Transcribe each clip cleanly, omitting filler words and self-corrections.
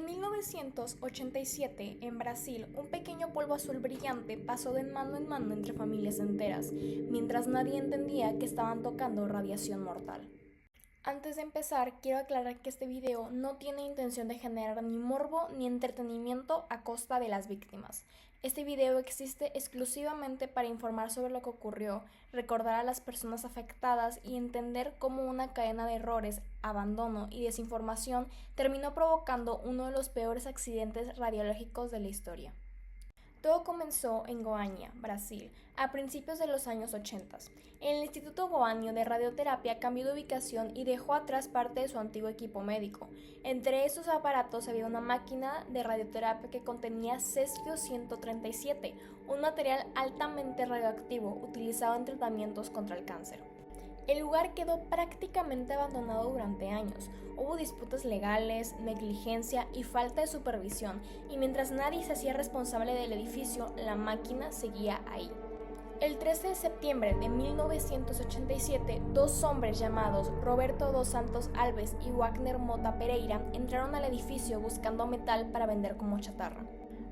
En 1987, en Brasil, un pequeño polvo azul brillante pasó de mano en mano entre familias enteras, mientras nadie entendía que estaban tocando radiación mortal. Antes de empezar, quiero aclarar que este video no tiene intención de generar ni morbo ni entretenimiento a costa de las víctimas. Este video existe exclusivamente para informar sobre lo que ocurrió, recordar a las personas afectadas y entender cómo una cadena de errores, abandono y desinformación terminó provocando uno de los peores accidentes radiológicos de la historia. Todo comenzó en Goiânia, Brasil, a principios de los años 80. El Instituto Goiano de Radioterapia cambió de ubicación y dejó atrás parte de su antiguo equipo médico. Entre esos aparatos había una máquina de radioterapia que contenía cesio-137, un material altamente radioactivo utilizado en tratamientos contra el cáncer. El lugar quedó prácticamente abandonado durante años. Hubo disputas legales, negligencia y falta de supervisión, y mientras nadie se hacía responsable del edificio, la máquina seguía ahí. El 13 de septiembre de 1987, dos hombres llamados Roberto dos Santos Alves y Wagner Mota Pereira entraron al edificio buscando metal para vender como chatarra.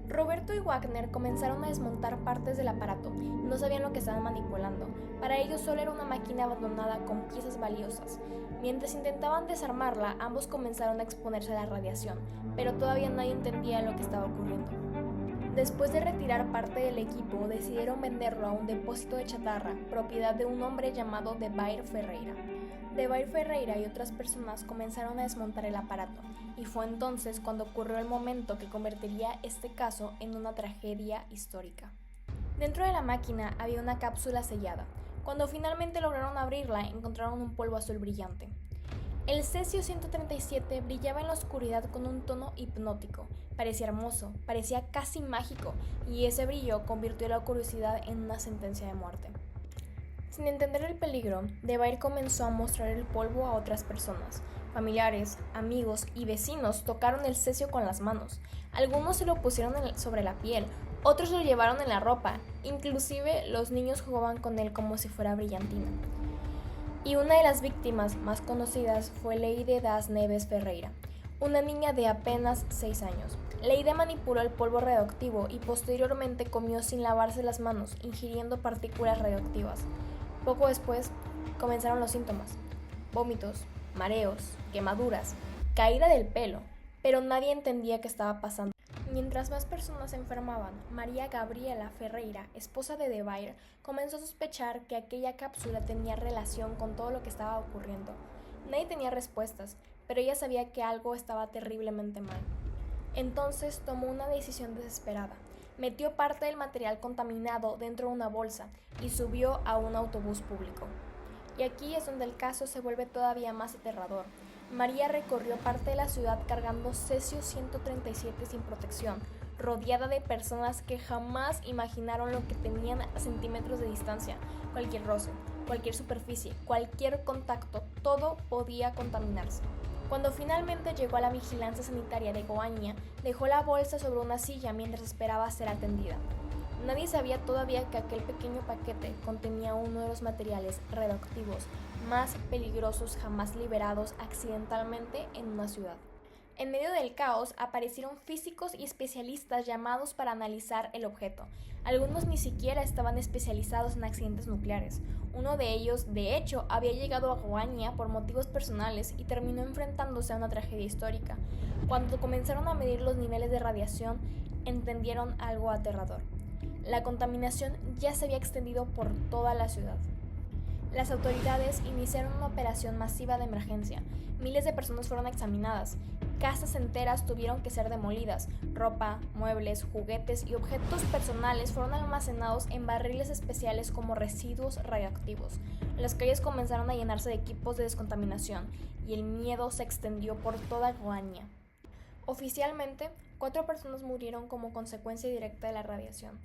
Roberto y Wagner comenzaron a desmontar partes del aparato, no sabían lo que estaban manipulando. Para ellos solo era una máquina abandonada con piezas valiosas. Mientras intentaban desarmarla, ambos comenzaron a exponerse a la radiación, pero todavía nadie entendía lo que estaba ocurriendo. Después de retirar parte del equipo, decidieron venderlo a un depósito de chatarra, propiedad de un hombre llamado Debair Ferreira. Debair Ferreira y otras personas comenzaron a desmontar el aparato, y fue entonces cuando ocurrió el momento que convertiría este caso en una tragedia histórica. Dentro de la máquina había una cápsula sellada. Cuando finalmente lograron abrirla, encontraron un polvo azul brillante. El cesio-137 brillaba en la oscuridad con un tono hipnótico. Parecía hermoso, parecía casi mágico, y ese brillo convirtió la curiosidad en una sentencia de muerte. Sin entender el peligro, Debair comenzó a mostrar el polvo a otras personas. Familiares, amigos y vecinos tocaron el cesio con las manos. Algunos se lo pusieron sobre la piel, otros lo llevaron en la ropa, inclusive los niños jugaban con él como si fuera brillantina. Y una de las víctimas más conocidas fue Leide das Neves Ferreira, una niña de apenas 6 años. Leide manipuló el polvo radioactivo y posteriormente comió sin lavarse las manos, ingiriendo partículas radioactivas. Poco después comenzaron los síntomas: vómitos, mareos, quemaduras, caída del pelo, pero nadie entendía qué estaba pasando. Mientras más personas se enfermaban, María Gabriela Ferreira, esposa de Debair, comenzó a sospechar que aquella cápsula tenía relación con todo lo que estaba ocurriendo. Nadie tenía respuestas, pero ella sabía que algo estaba terriblemente mal. Entonces tomó una decisión desesperada. Metió parte del material contaminado dentro de una bolsa y subió a un autobús público. Y aquí es donde el caso se vuelve todavía más aterrador. María recorrió parte de la ciudad cargando cesio-137 sin protección, rodeada de personas que jamás imaginaron lo que tenían a centímetros de distancia. Cualquier roce, cualquier superficie, cualquier contacto, todo podía contaminarse. Cuando finalmente llegó a la vigilancia sanitaria de Goiânia, dejó la bolsa sobre una silla mientras esperaba ser atendida. Nadie sabía todavía que aquel pequeño paquete contenía uno de los materiales radioactivos más peligrosos jamás liberados accidentalmente en una ciudad. En medio del caos aparecieron físicos y especialistas llamados para analizar el objeto. Algunos ni siquiera estaban especializados en accidentes nucleares. Uno de ellos, de hecho, había llegado a Goiânia por motivos personales y terminó enfrentándose a una tragedia histórica. Cuando comenzaron a medir los niveles de radiación, entendieron algo aterrador. La contaminación ya se había extendido por toda la ciudad. Las autoridades iniciaron una operación masiva de emergencia. Miles de personas fueron examinadas. Casas enteras tuvieron que ser demolidas. Ropa, muebles, juguetes y objetos personales fueron almacenados en barriles especiales como residuos radioactivos. Las calles comenzaron a llenarse de equipos de descontaminación y el miedo se extendió por toda Goiânia. Oficialmente, 4 personas murieron como consecuencia directa de la radiación: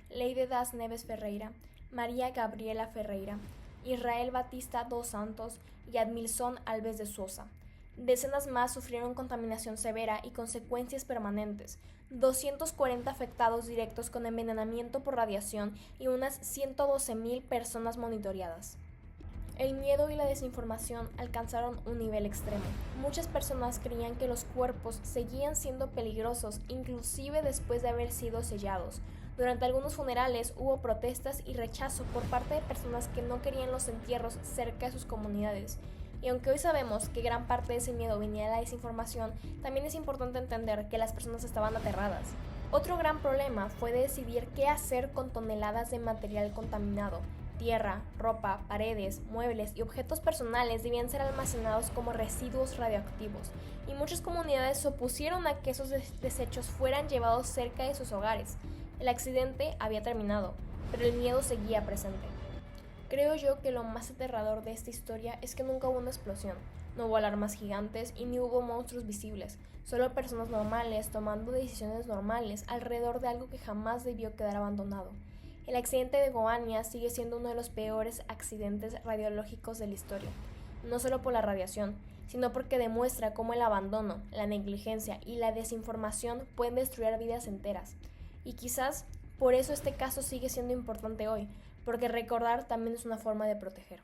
Leide das Neves Ferreira, María Gabriela Ferreira, Israel Batista dos Santos y Admilson Alves de Souza. Decenas más sufrieron contaminación severa y consecuencias permanentes. 240 afectados directos con envenenamiento por radiación y unas 112,000 personas monitoreadas. El miedo y la desinformación alcanzaron un nivel extremo. Muchas personas creían que los cuerpos seguían siendo peligrosos, inclusive después de haber sido sellados. Durante algunos funerales hubo protestas y rechazo por parte de personas que no querían los entierros cerca de sus comunidades. Y aunque hoy sabemos que gran parte de ese miedo venía de la desinformación, también es importante entender que las personas estaban aterradas. Otro gran problema fue decidir qué hacer con toneladas de material contaminado. Tierra, ropa, paredes, muebles y objetos personales debían ser almacenados como residuos radioactivos, y muchas comunidades se opusieron a que esos desechos fueran llevados cerca de sus hogares. El accidente había terminado, pero el miedo seguía presente. Creo yo que lo más aterrador de esta historia es que nunca hubo una explosión, no hubo alarmas gigantes y ni hubo monstruos visibles, solo personas normales tomando decisiones normales alrededor de algo que jamás debió quedar abandonado. El accidente de Goiânia sigue siendo uno de los peores accidentes radiológicos de la historia, no solo por la radiación, sino porque demuestra cómo el abandono, la negligencia y la desinformación pueden destruir vidas enteras. Y quizás por eso este caso sigue siendo importante hoy, porque recordar también es una forma de proteger.